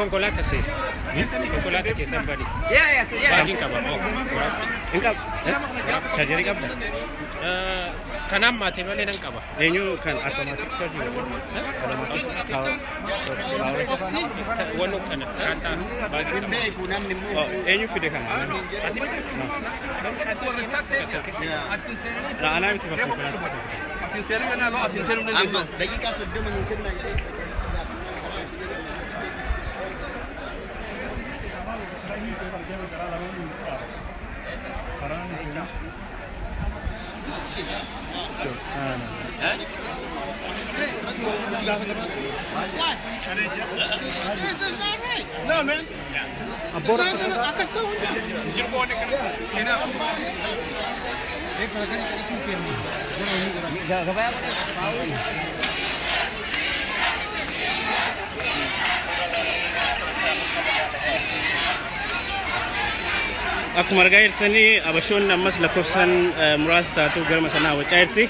konkolaataa seera. Konkolaataa keessan badi. Baagiin qaba. Inqab. Tajaajila qabda. Kanaan maatiin malee nan qaba. Eenyu kan automaatik chargii wanu kana kata baagii qaba. Eenyu fide kana. Raanaa miti bakka kana. Sinseeru kana loo sinseeru ne loo. Daqiiqaa 30 nu kenna. No, man. Akkuma argaa jirtanii abashoonni ammas lakkoofsan muraasa taatu galma sanaa wacaa jirti.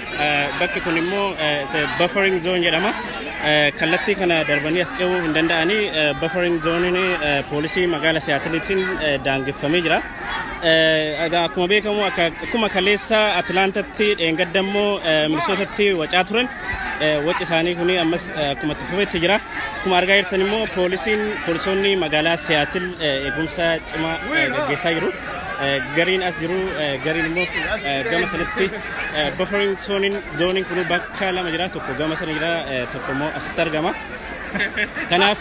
Bakki kun immoo buffering zone jedhama. Kallattii kana darbanii as ce'uu hin danda'anii buffering zooniin poolisii magaalaa Siyaatiliitiin daangeffamee jira. Akkuma beekamu akkuma kaleessa Atilaantatti dheengaddammoo Minisootatti wacaa turan. Waci isaanii kun ammas akkuma itti fufetti jira. Akkuma argaa jirtan immoo poolisoonni magaalaa Siyaatil eegumsa cimaa gaggeessaa jiru. Gariin as jiru gariin immoo gama sanatti buffering zooniin kun bakka lama jira, tokko gama sana jira, tokko immoo asitti argama. Kanaaf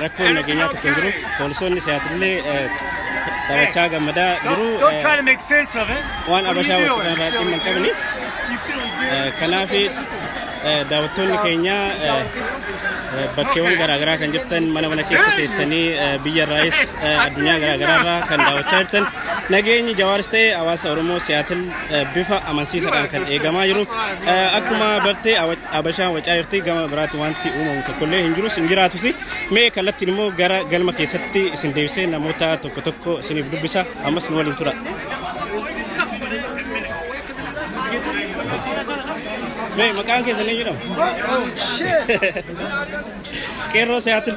rakkoon nageenyaa tokko hin jiru. Poolisoonni Siyaatillee taphachaa gammadaa jiru. Waan abashaa wajjin dhimma hin qabne. Kanaaf daawwattoonni keenya bakkeewwan garaagaraa kan jirtan mana keessa teessanii biyyarraayis addunyaa garaagaraarraa kan daawwachaa jirtan nageenyi Jawaaris ta'e hawaasa Oromoo Siyaatil bifa amansiisaadhaan kan eegamaa jiru. Akkuma bartee abashaan wacaa jirti gama biraatti wanti uumamu tokkollee hin jirus hin jiraatus mee kallattiin immoo gara galma keessatti isin deebisee namoota tokko tokko isiniif dubbisa. Ammas nu waliin tura. Mee maqaan keessan eenyu jedhama? Qeerroo Siyaatil.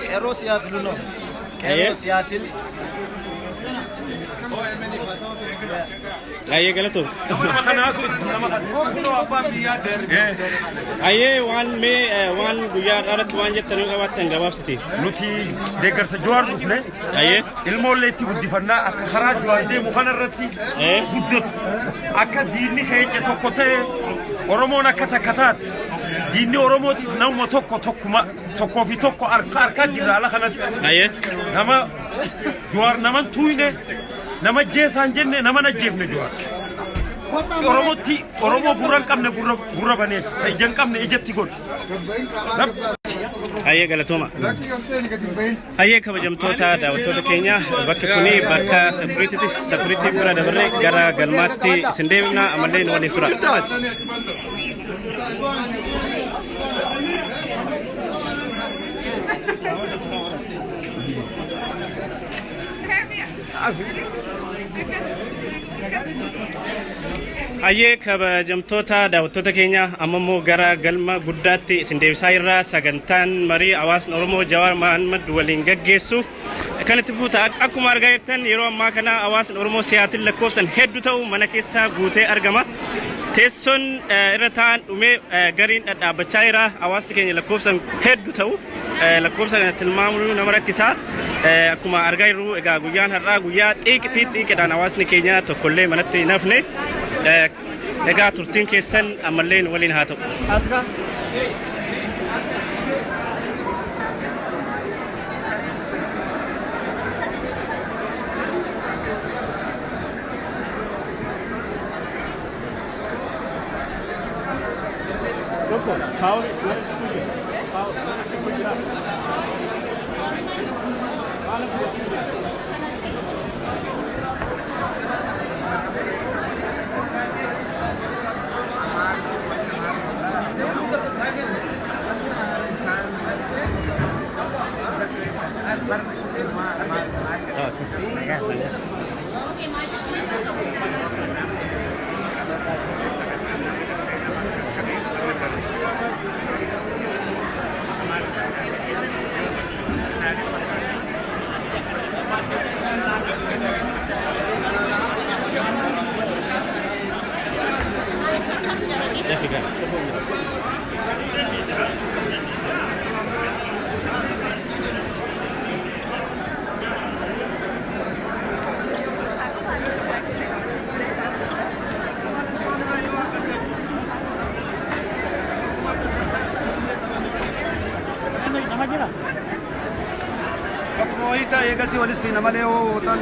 Qeerroo Siyaatil no. Qeerroo Siyaatil. Ayyee galatoom. Ayyee waan guyyaa irratti waan jettan yoo qabaattan gabaabsiti. Nuti deeggarsa Jawaar dhufne. Ayyee. Ilmoollee itti guddifannaa akka karaa Jawaar deemu kanarratti guddatu. Akka diinni keenya tokko ta'e Oromoon akka takka taate. Diinni Oromootiif nama tokkoo fi tokko harkaa jirra ala kanatti. Ayyee. Nama Jawaar nama tuuyne. Nama jeesaan jenne nama najjeefne Jawaar. Oromoo gurra hin qabne gurra banee ija hin qabne ijatti godhu. Ayyee galatooma. Ayyee kabajamtoota daawwattoota keenya bakki kuni bakka sakuriitii bira dabarree gara galmaatti isin deemna amallee nu waliin tura. Ayyee kabajamtoota daawwattoota keenya amma immoo gara galma guddaatti isin deebisaa irraa sagantaan marii hawaasni Oromoo Jawaar Mohaammed waliin gaggeessu kan itti fuuta. Akkuma argaa jirtan yeroo ammaa kana hawaasni Oromoo Siyaatil lakkoofsan hedduu ta'u mana keessaa guutee argama. Teessoon irra taa'an dhumee gariin dhadhaabachaa jira. Hawaasni keenya lakkoofsan hedduu ta'u lakkoofsa kana tilmaamuu nama rakkisaa. Akkuma argaa jirru egaa guyyaan har'aa guyyaa xiiqiidhaan hawaasni keenya tokkollee manatti hin hafne. Egaa turtiin keessan ammallee waliin haa ta'u. beektaa eegasii walis siina malee hoo tan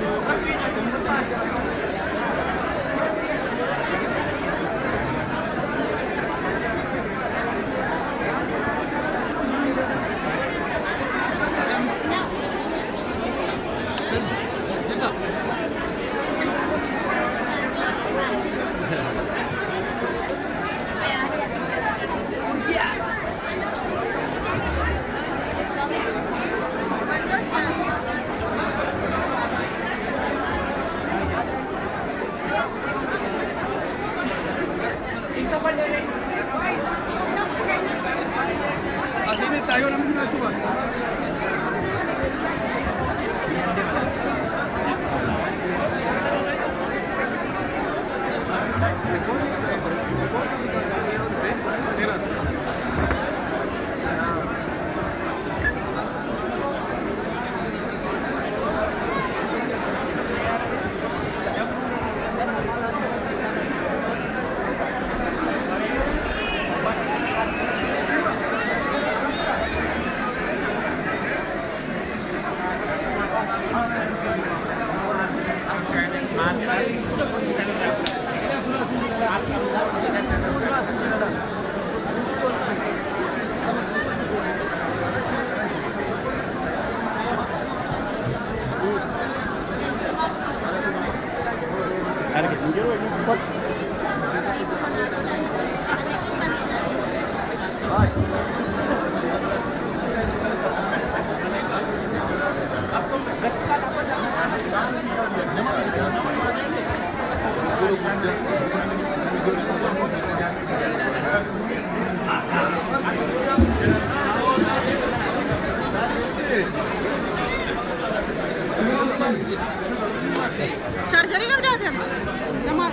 Chargerii qabdaa ta'e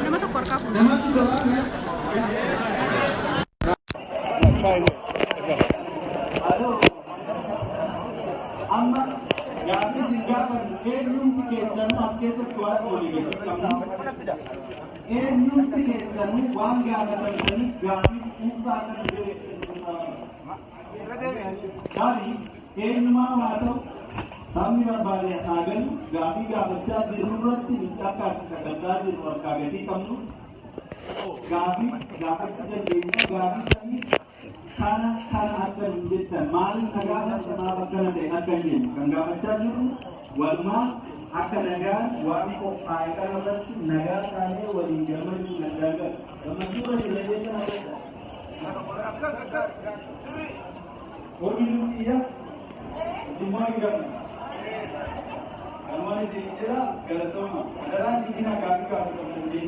nama tokko harkaa amma yaadni sirgaafan eenyumti keessanuu as keessatti waan waliin qabna eenyumti keessanuu waan gaafatamanii gaafii kuusaa kan gaarii eenyumaa haa ta'u sabni barbaade haa galu gaafii gaafachaa jirru irratti miidhakka sagantaa jiru harkaa gatii qabnu gaafii gaafachuu dandeenya gaafii sanii kana akka hin jettan maaliin nagaadhaan sanaaf akkana ta'e akka hin jennu kan gaafachaa jirru walumaa akka nagaan waan qophaa'e kana irratti nagaa taanee waliin gammachuu nagaa gammachuudha jireenya Ormi nuti Jumlah gam, Almani sini galatoma. Adalah di sini kami menjadi.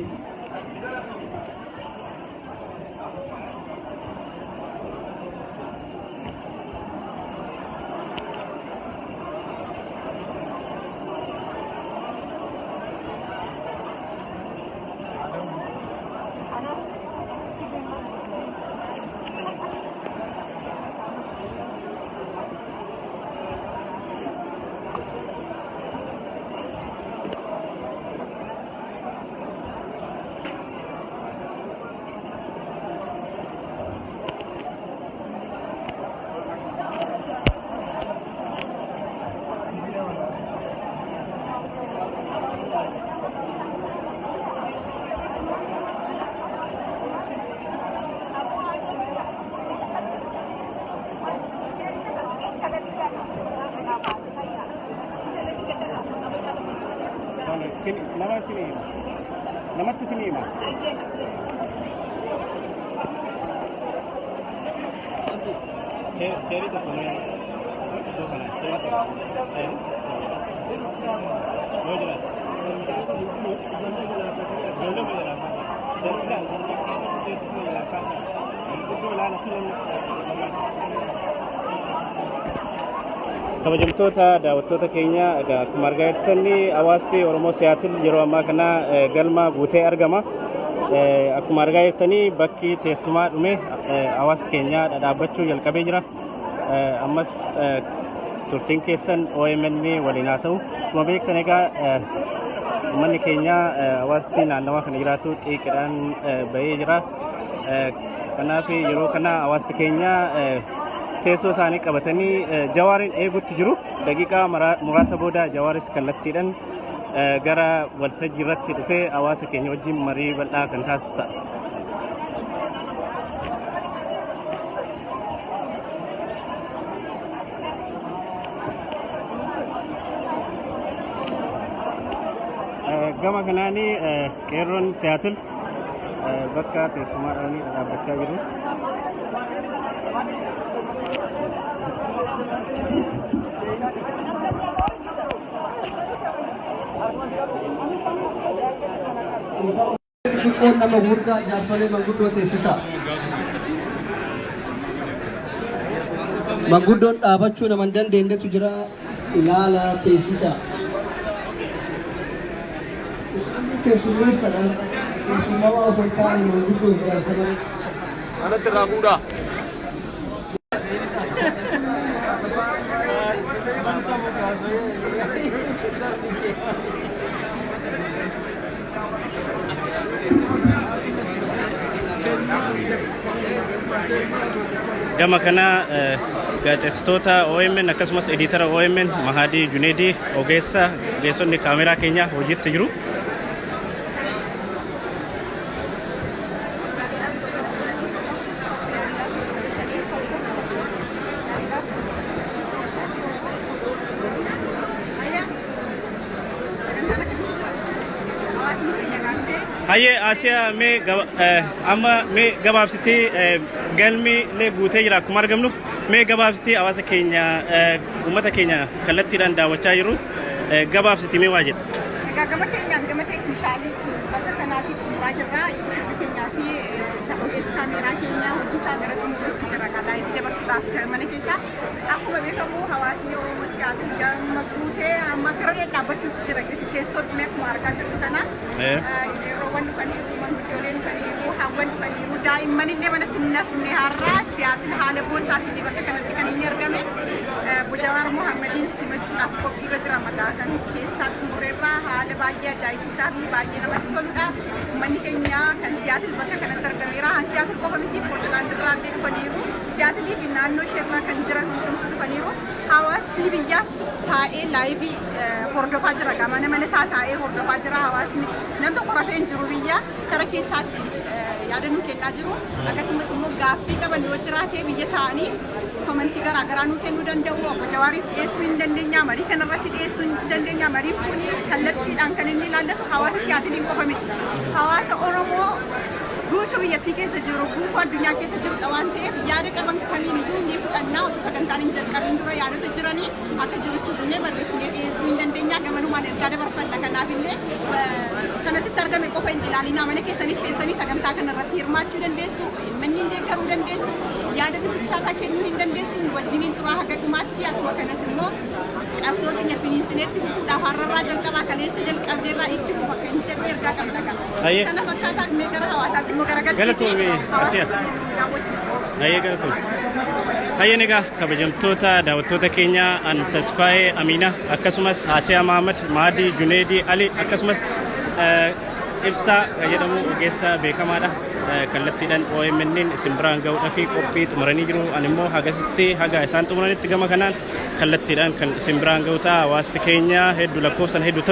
Nama tu sini mah. Ceri tu punya. Tu mana? Ceri tu. Boleh jelas. Boleh jelas. kabajamtoota daawwattoota keenya akkuma argaa jirtanii hawaasni Oromoo Siyaatil yeroo ammaa kana galma guutee argama. Akkuma argaa jirtanii bakki teessumaa dhume hawaasni keenya dhaabbachuu jalqabee jira. Ammas turtiin keessan OMN waliin haa ta'u. Akkuma beektan egaa uummanni keenya hawaasni naannawaa kana jiraatu xiiqidhaan bahee jira. Kanaaf yeroo kana hawaasni keenya teessoo isaanii qabatanii Jawaarin eegutti jiru. Daqiiqaa muraasa booda Jawaaris kallattiidhaan gara waltajjii irratti dhufee hawaasa keenya wajjin marii bal'aa kan taasisu ta'a. Gama kanaanii qeerroon Siyaatil bakka teessumaadhaan dhaabbachaa jiru. Xiqqoon nama guddaa jaarsolee manguddoo teessisaa. Manguddoon dhaabachuu nama hin dandeenyetu jira ilaala teessisaa. Keessummeessadhaan keessummaa osoo hin taane manguddoo jaarsolee. Anatti irraa fuudhaa. Gama kana gaazexeessitoota OMN akkasumas editara OMN Mahadii Juneedii ogeessa geessonni kaameraa keenya hojiitti jiru. Haye Asiya me amma me gabaabsiti galmi le guutee jira akkuma argamnu me gabaabsiti hawaasa keenya uummata keenya kallattiidhaan daawwachaa jiru gabaabsiti me waa jedha. Gama keenyaan gama teeknishaaliitiin bakka kanaatiin xumuraa jirra. Keenyaa fi ogeessi kaameeraa keenyaa hojii isaa gara xumuruutti jira. Laayivii dabarsuudhaaf mana keessa akkuma beekamu hawaasni Oromoo Siyaatil gama guutee amma gara dhaabbachuutti jira. Keessoon akkuma argaa jirtu kana yeroowwan dhufaniiru, manguddooleen dhufaniiru, hawwan dhufaniiru, daa'imman illee manatti hin nafne har'aa Siyaatil haala boonsaatii bakka kanatti kan inni argame. Jawaar Mohammediin simachuudhaaf qophiirra jira maqaa kan keessaa xumureerraa haala baay'ee ajaa'ibsiisaa fi baay'ee namatti toludha. Uummanni keenya kan Siyaatil bakka kanatti argameera. Siyaatil qofa miti Poortulaand irraa illee dhufaniiru. Siyaatilii fi naannoo isheerraa kan jiran hundumtuu dhufaniiru. Hawaasni biyyaas taa'ee laayivii hordofaa jira. Mana mana isaa taa'ee hordofaa jira. Hawaasni nam tokko rafee hin jiru biyya kara keessaatti yaadannoo kennaa jiru. Akkasumas immoo gaaffii qaban yoo jiraate biyya taa'anii komentii garaagaraa nuu kennuu danda'u. Obbo Jawaariif dhiyeessuu hin dandeenya. Marii kanarratti dhiyeessuu hin dandeenya. Mariin kun kallattiidhaan kan inni ilaallatu hawaasa Siyaatiliin qofa miti. Hawaasa Oromoo guutuu biyyattii keessa jiru, guutuu addunyaa keessa jirudha waan ta'eef yaada qaban kamiin iyyuu ni fudhannaa. Otoo sagantaan hin jalqabin dura yaadota jiranii akka jirutti fuunee barreessinee dhiyeessuu hin dandeenya. Gamanumaan ergaa dabarfanna. Kanaafillee kanasitti argame qofa hin ilaalinaa. Mana keessanis teessanii sagantaa kanarratti hirmaachuu dandeessu. Manni deeggaruu dandeessu. Yaada dubbichaa kennuu hin dandeessu. Wajjiniin turaa haga dhumaatti akkuma kanas immoo qabsoo keenya finiinsineetti fuudhaaf har'arraa jalqabaa kaleessa jalqabneerraa itti fufa kan jedhu ergaa qabna qaba. Kana fakkaataa mee gara hawaasaatti immoo garagalchiiti Hayyeen egaa kabajamtoota daawwattoota keenya an Tasfaayee Amiinaa akkasumas Asiyaa Mahamad Mahadii Juneedii Ali akkasumas Ibsaa jedhamu ogeessa beekamaadha. Kallattiidhaan OMN isin biraan ga'uudhaa fi qophii xumuranii jiru. Ani immoo hagasitti haga isaan xumuranitti gama kanaan kallattiidhaan kan isin biraan ga'u ta'a. Hawaasni keenya hedduu lakkoofsan hedduu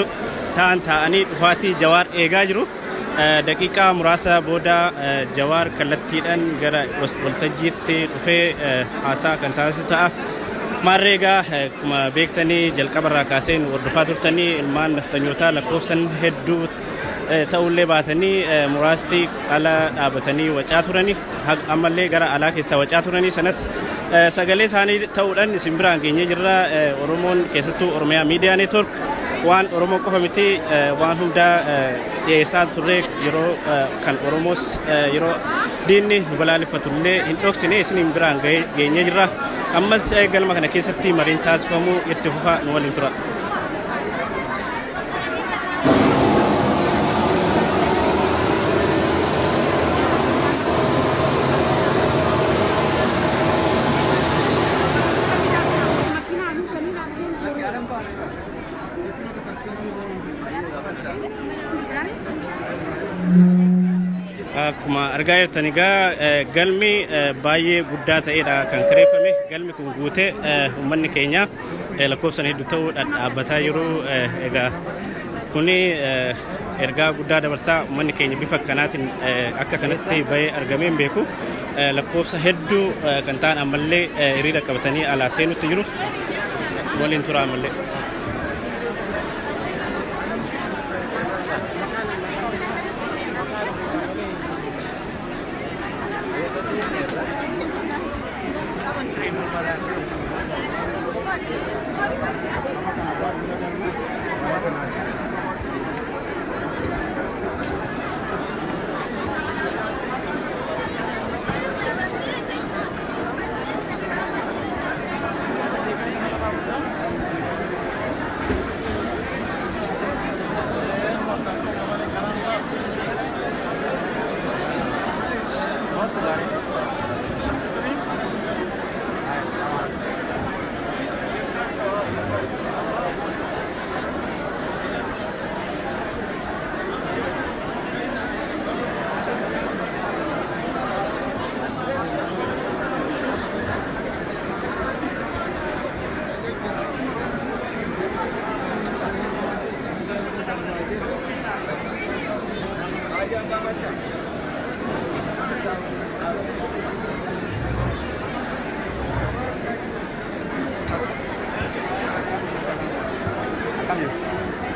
ta'an taa'anii dhufaatii Jawaar eegaa jiru. Daqiiqaa muraasa booda Jawaar kallattiidhaan gara waltajjiitti dhufee haasaa kan taasisu ta'a. Maarreegaa akkuma beektanii jalqabarraa kaaseen hordofaa turtanii ilmaan naftanyootaa lakkoofsan hedduu ta'ullee baatanii muraasti ala dhaabatanii wacaa turanii ammallee gara alaa keessaa wacaa turanii sanas sagalee isaanii ta'uudhaan isin biraan geenyee jirra. Oromoon keessattuu Oromiyaa Miidiyaa Neetwork waan Oromoo qofa miti waan hundaa dhiyeessaa turre yeroo kan Oromoos yeroo diinni nu balaaleffatullee hin dhoksine isin biraan geenyee jirra. Ammas galma kana keessatti mariin taasifamuu itti fufaa nu waliin tura. akkuma argaa jirtan egaa galmi baay'ee guddaa ta'edha kan kireeffame galmi kun guutee uummanni keenya lakkoofsan hedduu ta'uu dhaabbataa jiru egaa kuni ergaa guddaa dabarsaa uummanni keenya bifa akkanaatiin akka kanatti bahee argamee hin beeku lakkoofsa hedduu kan ta'an ammallee hiriira qabatanii alaa seenutti jiru waliin tura ammallee.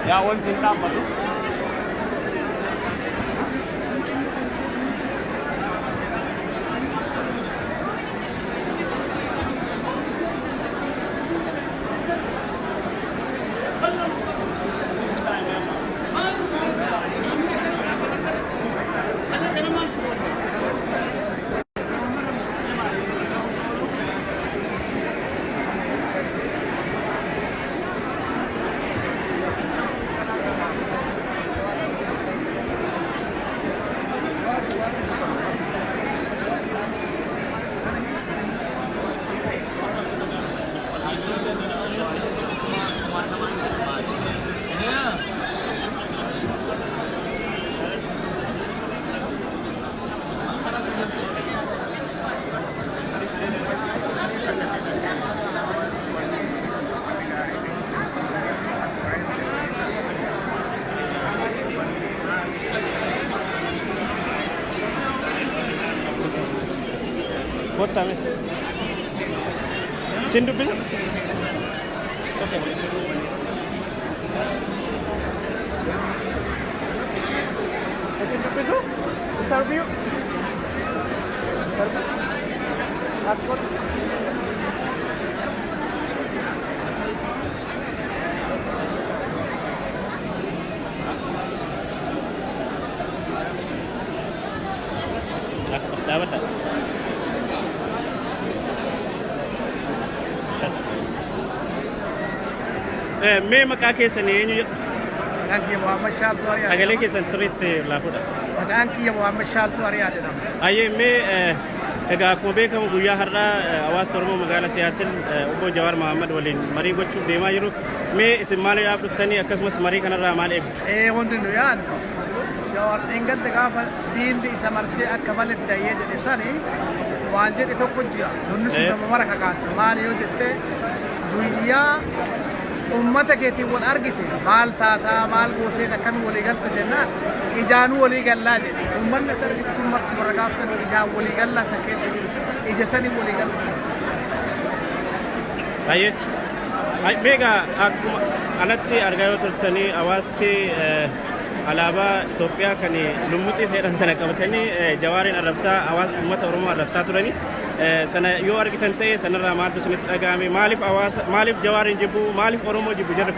Ya wanti hin dhaabbatu. Botame. Sin dubbisa? Okay. Sin dubbisa? Interview? Passport? Dapat tak? Mee maqaa keessan eenyu jedhu? Maqaan kiyya Muhammad Shaaltuu Ariyaa. Sagalee keessan sirriitti laafuudha. Maqaan kiyya Muhammad Shaaltuu Ariyaa jedhama. Ayyee mee egaa akkuma beekamu guyyaa har'aa hawaasa Oromoo magaalaa Siyaatil obbo Jawaar Mohaammed waliin marii gochuuf deemaa jiru. Mee isin maaliidhaaf dhuftanii akkasumas marii kanarraa maal eegdu? Hundi nu yaadnu Jawaar dhingatti gaafa diinni isa marsee akka malee ta'ee jedhe sani waan jedhe tokko jira. Nunni sun nama mara kakaase maali yoo jettee guyyaa ummata keetiin wal argite maal taataa maal gootee akkan walii galte jennaan ijaanuu walii gallaa jedhe ummanni as argite kun marti warra gaafsan ijaan walii gallaa san keessa jiru ija sanii walii gallaa. Ayyee beekaa akkuma alatti argaa yoo turtanii hawaasti alaabaa Itoophiyaa kan lummuxii seedhan sana qabatanii Jawaariin arrabsaa hawaasa uummata Oromoo arrabsaa turanii sana yoo argitan ta'e sanarraa maaltu isinitti dhaga'ame maaliif Jawaariin jibbu maaliif Oromoo jibbu jedhu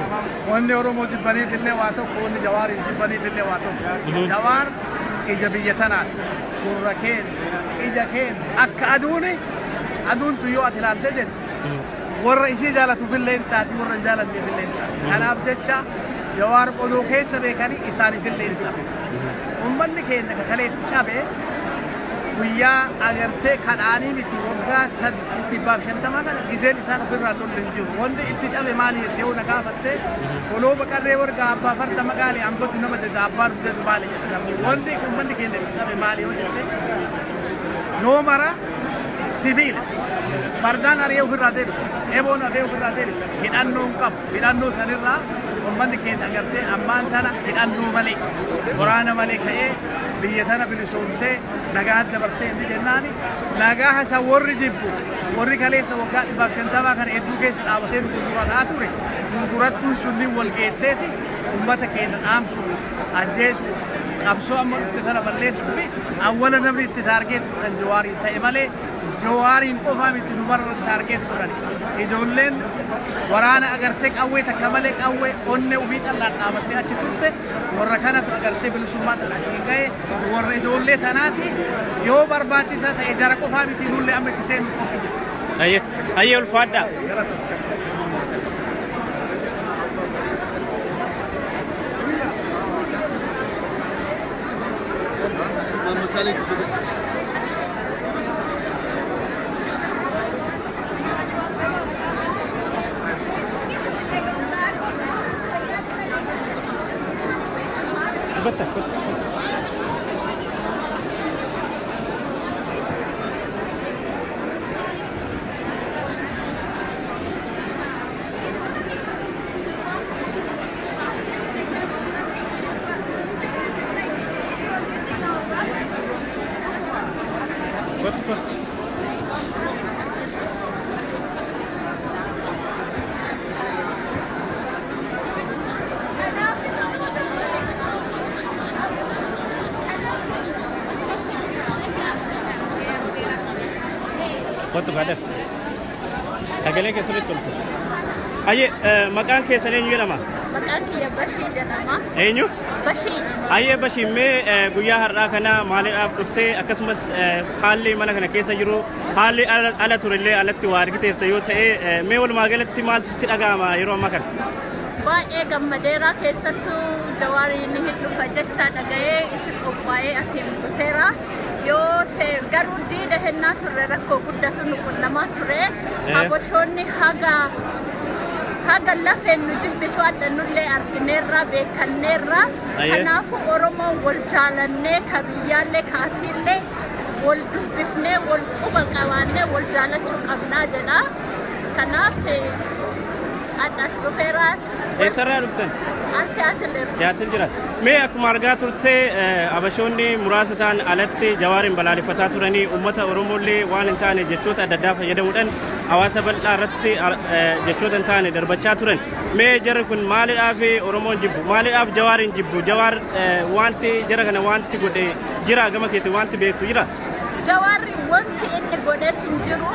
wanni Oromoo jibbaniif illee waa tokko wanni Jawaariin jibbaniif illee waa tokko Jawaar ija biyya tanaati gurra keen ija keen akka aduun tuyyoo ati ilaaltee jettu warra isii jaalatuuf illee hin taati warra hin jaalanneef illee hin taati kanaaf jecha Jawaar oduu keessa beekanii isaaniif illee hin taate ummanni keenya kakaleetti cabee guyyaa agartee kadhaanii miti waggaa 150 kana gizeen isaan ofirraa lollu hin jiru. Wanti itti cabe maali jettee yoo na gaafatte koloo baqarree warga abbaa farda maqaalee ambatu nama jaja abbaan hojjetu maali jette namni. Wanti uummanni keenya itti cabe maali yoo jette yoo mara sibiila fardaan ari'ee ofirraa deebisa eeboon hafee ofirraa deebisa hidhannoo hin qabu hidhannoo sanirraa uummanni keenya agartee ammaan tana hidhannoo malee waraana malee ka'ee biyya tana bilisoomsee nagaa dabarsee inni jennaani nagaa hasa warri jibbu warri kaleessa waggaa 150 kana hedduu keessa dhaabatee nu gurgurataa ture gurgurattuun sunniin wal geetteeti uummata keenya dhaamsuuf ajjeesuuf qabsoo amma dhufte tana balleessuu fi awwala namni itti taargeet godhan Jawaariin ta'e malee Jawaariin qofaa miti numarra taargeet godhan ijoolleen waraana agartee qawwee takka malee qawwee onnee ofii callaan dhaabattee achi turte warra kanatu agartee bilisummaa tana asiin ga'e warra ijoollee tanaati yoo barbaachisaa ta'e jara qofaa miti nullee amma itti seenu qophii jira. Ayyee ulfaadhaa. Masali tersebut. Betul. Betul ada. Sagalee keessatti tolfu. Ayyee maqaan keessan eenyu jedhama? Maqaan kiyya Bashii jedhama. Eenyu? Bashii. Ayyee Bashii mee guyyaa har'aa kana maaliidhaaf dhuftee akkasumas haalli mana kana keessa jiru haalli ala turellee alatti waa argiteerta yoo ta'e mee walumaa galatti maaltu sitti dhaga'ama yeroo ammaa kana? Baay'ee gammadeera keessattuu Jawaariin hin dhufa jecha dhaga'ee itti qophaa'ee asiin dhufeera. Yoo garuu diida hennaa turre rakkoo guddatu nu qunnamaa ture habashoonni haga lafeen nu jibbitu addannullee argineerra beekanneerra kanaafuu Oromoon wal jaalannee ka biyyaallee kaasiillee wal dubbifnee wal quba qabaannee wal jaalachuu qabnaa jedha kanaaf addas dhufeera. Eessarraa dhuftan? Siyaatil jira. Mee akkuma argaa turte habashoonni muraasa ta'an alatti Jawaariin balaaleffataa turanii uummata Oromoollee waan hin taane jechoota adda addaa fayyadamuudhaan hawaasa bal'aa irratti jechoota hin taane darbachaa turan. Mee jarri kun maaliidhaaf Oromoon jibbu? Maaliidhaaf Jawaariin jibbu? Jawaar wanti jara kana wanti godhe jira gama keetti wanti beektu jira? Jawaarri wanti inni godhe hin jiru.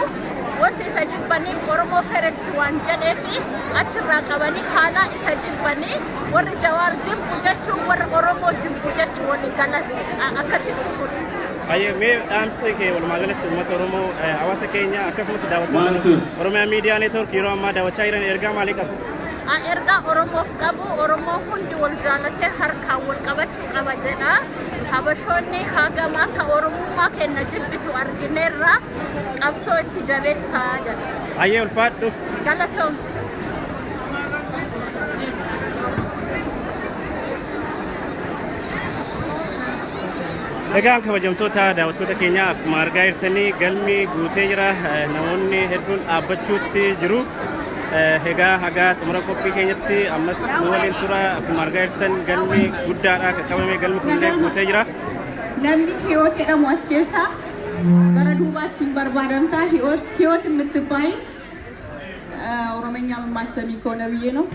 Wanti isa jibbaniif Oromoo First waan jedheefi achirraa qabanii haala isa jibbanii warri Jawaar jibbu jechuun warri Oromoo jibbu jechuun waliin galatti akkasitti fuudhu. Ayyee mee dhaamsi kee walumaa galatti uummata Oromoo hawaasa keenya akkasumas daawwattoota Oromiyaa Miidiyaa Neetwoork yeroo ammaa daawwachaa jiran ergaa maalii qabu? Ergaa Oromoof qabu Oromoo hundi wal jaalatee harkaan wal qabachuu qaba jedha. Habashoonni hagam akka Oromummaa keenya jibbitu argineerra qabsoo itti jabeessaa jedha. Ayyee ulfaadhu. Galatoom. Egaan kabajamtoota daawwattoota keenya akkuma argaa jirtanii galmi guutee jira namoonni hedduun dhaabbachuutti jiru. Egaa haga xumura qophii keenyatti ammas nu waliin tura akkuma argaa jirtan galmi guddaadha qaqqabamee galmi kunillee guutee jira. Namni Hiyoot jedhamu as keessa gara duubaatti hin barbaadamtaa Hiyoot የምትባይ ኦሮምኛ የማሰሚ ከሆነ ብዬ ነው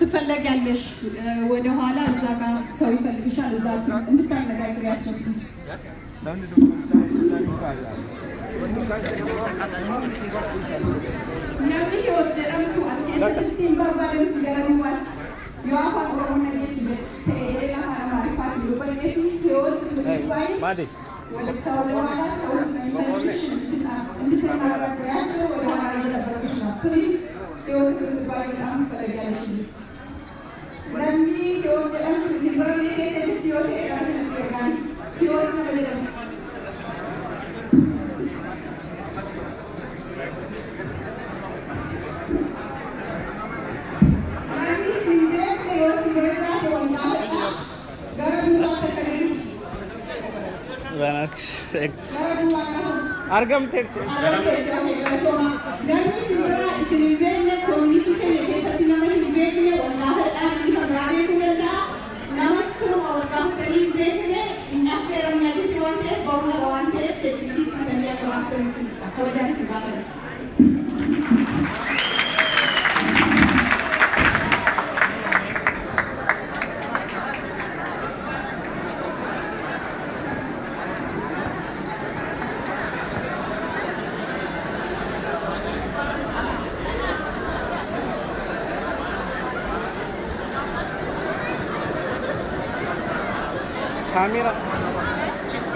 ትፈለጊያለሽ ወደ ኋላ እዛ ጋር ሰው ይፈልግሻል እዛ እንድታነጋግሪያቸው ፕሊዝ namni Hiyoot jedhamtu as keessatti hin barbaadamtu gara duubaatti yoo afaan Oromoo nageessu ta'ee lafa Amaariffaatiin dubbanneefi Hiyoot የምትባይ ወደ ኋላ ሰው ስለሚፈልግሽ እንድትናገሪያቸው ወደ ኋላ እየጠበቁሽ ነው ፕሊዝ Hiyoot የምትባይ በጣም ትፈለጊያለሽ namni Hiyoot jedhamtu isin bira keessatti Hiyoot jedhamtu Hiyoot nama jedhamu argamte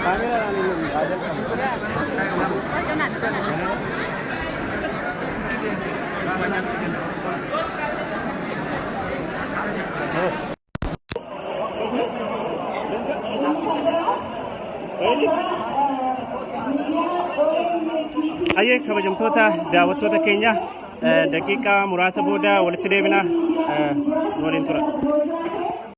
Kamera ini ada Aye kabajamtoota daawwattoota keenya daqiiqaa muraasa booda walitti deebina waliin tura.